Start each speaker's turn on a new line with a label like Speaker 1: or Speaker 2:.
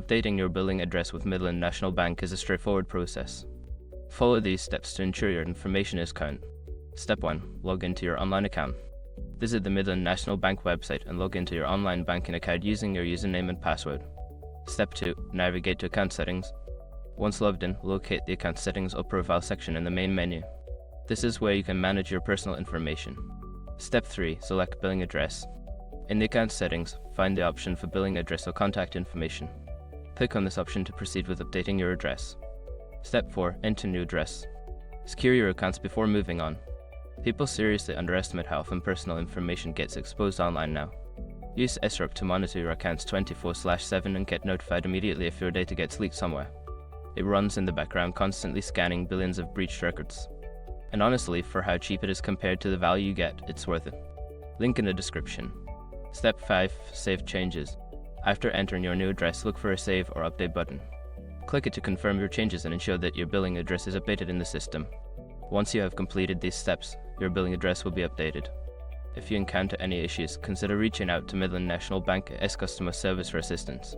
Speaker 1: Updating your billing address with Midland National Bank is a straightforward process. Follow these steps to ensure your information is current. Step 1. Log into your online account. Visit the Midland National Bank website and log into your online banking account using your username and password. Step 2. Navigate to Account Settings. Once logged in, locate the Account Settings or Profile section in the main menu. This is where you can manage your personal information. Step 3. Select Billing Address. In the Account Settings, find the option for Billing Address or Contact Information. Click on this option to proceed with updating your address. Step 4. Enter new address. Secure your accounts before moving on. People seriously underestimate how often personal information gets exposed online now. Use SRUP to monitor your accounts 24/7 and get notified immediately if your data gets leaked somewhere. It runs in the background, constantly scanning billions of breached records. And honestly, for how cheap it is compared to the value you get, it's worth it. Link in the description. Step 5. Save changes. After entering your new address, look for a Save or Update button. Click it to confirm your changes and ensure that your billing address is updated in the system. Once you have completed these steps, your billing address will be updated. If you encounter any issues, consider reaching out to Midland National Bank as customer service for assistance.